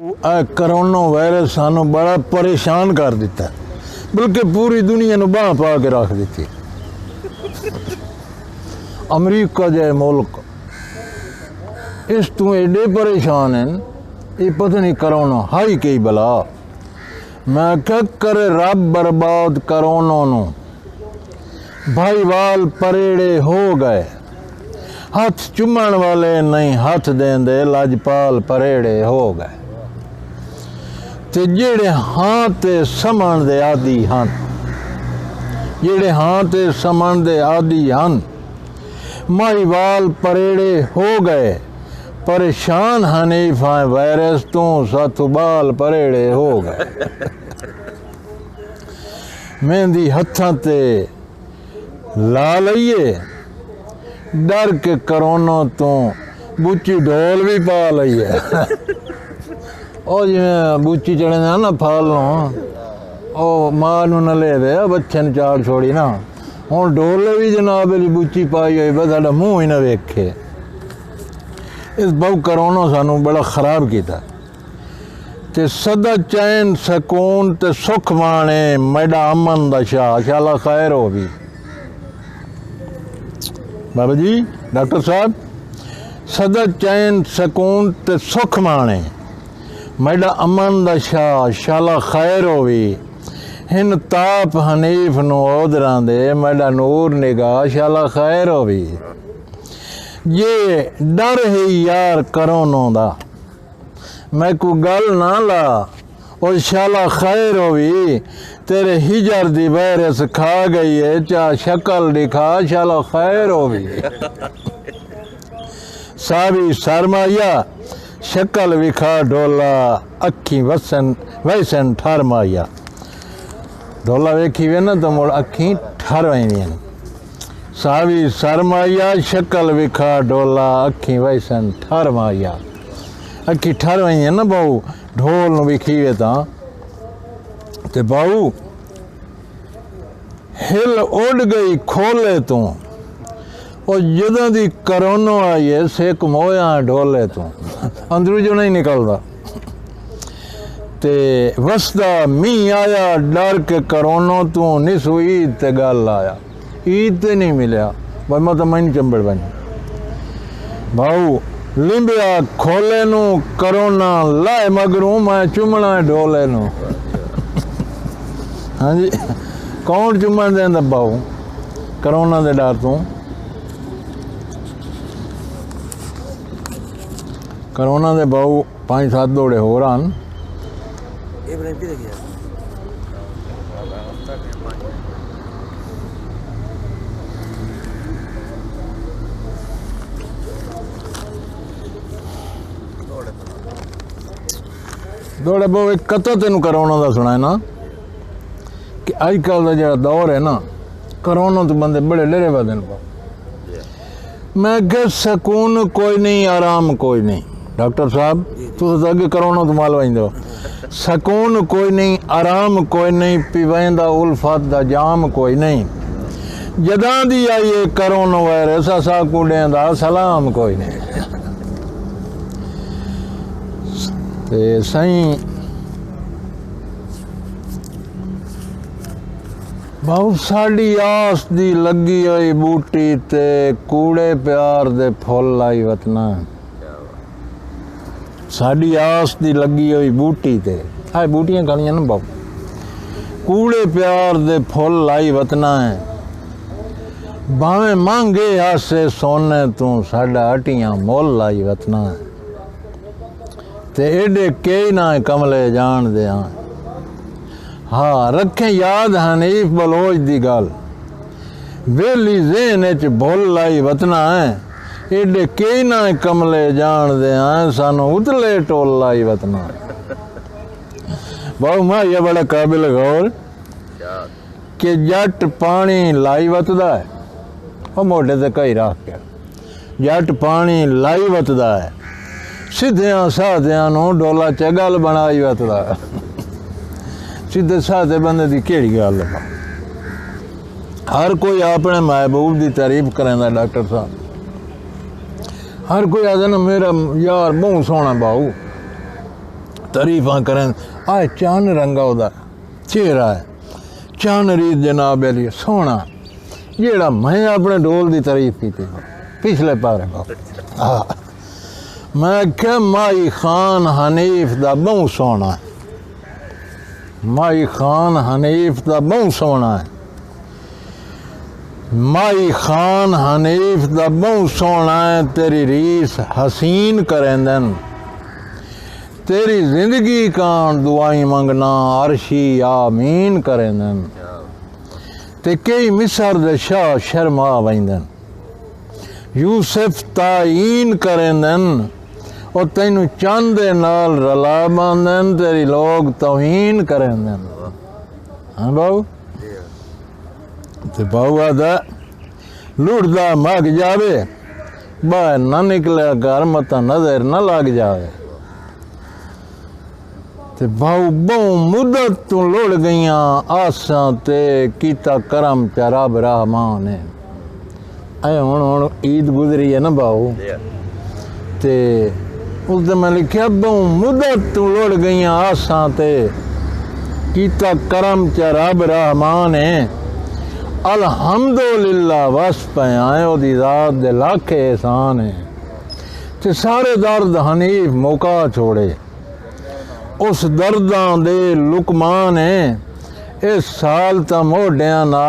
Corona virus सानू बड़ा परेशान कर दिता, बल्कि पूरी दुनिया नू बांह पा के रख दी। अमरीका जै मुल्क इस तू एडे परेशान हैं, ये पता नहीं करोना हाई कई बला। मैं क्या करे रब बर्बाद करोना नू। भाईवाल परेड़े हो गए, हाथ चुमण वाले नहीं हाथ देंदे, लजपाल परेड़े हो गए। ते जेड़े हां ते समण दे आदि हन, जेड़े हां ते समण दे आदि हन, माहीवाल परेड़े हो गए। परेशान हनीफा वायरस तू सतुबाल परेड़े हो गए। मेहंदी हथां ते ला लईए, डर के करोना तो बुच्ची ढोल भी पा लईए। और जिमें बुच्ची चढ़े ना फाल ओ मां नू न ले दे बच्चे ने चाड़ छोड़ी ना, हुण ढोले भी जनाब मेरी बुच्ची पाई हुई बस साडा मूँह ही ना वेखे। इस बहु करोना सानू बड़ा खराब किया। ते सदा चैन सकून ते सुख माणे मैडा अमन दा शाह, शाला खैर हो भी। बाबा जी डॉक्टर साहब, सदा चैन सकून ते सुख माणे मैडा अमन दा शाह, शाला खैर हो भी। हिन ताप हनीफ नू ओदरां दे मैडा नूर निगाह, शाला खैर हो भी। ये डर है यार करोना दा, मैं को गल ना ला और शाला खैर हो भी। तेरे हिजर दी वायरस खा गई है, चा शक्ल दिखा, शाला खैर हो भी। सावी सरमाया शक्ल विखा ढोला, अखी वसन वैसन ठरमाया। ढोला वेखी वे ना तो मुड़ अखी ठर वेंदियां। सावी सरमाया शक्ल विखा ढोला, अखी वैसन ठरमाया। अखी ठर वेंदियां ना बहु ढोल नू विखी वे तां ते बहु हिल उड़ गई खोले तू। और जदों दी करोना आई है सेक मोया ढोले तू, अंदरू जो नहीं निकलदा। ते वसदा मीह आया डर के करोना तू, निसू ईद ते गल आया। ईद ते नहीं मिलिया भाई, मैं तो मैन चंबड़ बन भाऊ लिंबिया खोले नू करोना लाए मगरू मैं चुमना ढोले नू। हाँ जी, कौन चुमन देंदा बाऊ करोना दे डर तू। करोना दे बाऊ 5-7 दौड़े हो रहा। दौड़े बहु एक कतो तेन करोना का सुना है ना कि अजकल का जो दौर है ना, करोना तो बंदे बड़े डरे बदन पाओ। मैं क्या सकून कोई नहीं, आराम कोई नहीं। डॉक्टर साहब तुम अगे करोना तो माल वाइंदो। सकून कोई नहीं, आराम कोई नहीं, पिवेंदा उल्फत दा जाम कोई नहीं। जदां दी आई ये करोना वायरस असा कुड़ियां दा सलाम कोई नहीं। ते सही बहुत साड़ी आस दी लगी हुई बूटी ते कूड़े प्यार दे फुल लाई वतना। साड़ी आस दी लगी हुई बूटी ते आए बूटियां खानियां ना बाबू, कूड़े प्यार दे फुल लाई वतना है। भावें मांगे आसे सोने तू साडा हटियां मोल लाई वतना है। ते एडे कई ना कमले जान दे। हाँ रखें याद हनीफ बलोच दी गल, वेली ज़हन च भुल लाई वतना है। एडे कई ना कमले जान दे सानू उतले टोल लाई वतना। बहु मां ये बड़ा काबिल गौर कि जट पानी लाई वतदा है, वो मोटे ते कई रख के जट पानी लाई वतदा है। सीधियां साधियां नू डोला च गल बनाई वतदा है। सीधे साधे बंदे की केड़ी गल है। हर कोई अपने महबूब की तारीफ करेंदा डॉक्टर साहब। हर कोई आखदा ना मेरा यार बहुत सोहना बाऊ, तारीफा करें। आ चान रंगा उदा चेहरा है, चान रीत जनाब अली सोना, जेड़ा मैं अपने डोल की तारीफ की थी पिछले पारे हाँ। मैं क्या माई खान हनीफ दा बहु सोना है, माई खान हनीफ दा बहु सोना है, माई खान हनीफ दा बहु सोना है। तेरी रीस हसीन करेंदन, तेरी जिंदगी कान दुआई मंगना अर्शी आमीन करेंदन। ते कई मिसर दे शाह शर्मा वंदन, यूसुफ ताईन करेंदन और तैनू चंद दे नाल रला बांधन, तेरी लोग तौहीन करेंदन। हाँ बाबू, ते बाबू आदा लुटदा मग जावे, बाहर ना निकले घर मत नजर न लग जावे। ते बाऊ बहु मुद्दत तू लुड़ गईयां आसां ते कीता करम च रब रहमान ने। ऐ हुण ईद गुजरी है ना बाऊ, ते उसदे मैं लिखिया बहु मुद्दत तू लुड़ गईयां आसां ते कीता करम च रब रहमान ने। अल्हम्दुलिल्लाह वस पे आए ओदी ज़ात दे लाख एहसान है। ते सारे दर्द हनीफ मुका छोड़े, उस दर्दां दे लुकमान है। इस साल तां मोढियां नाल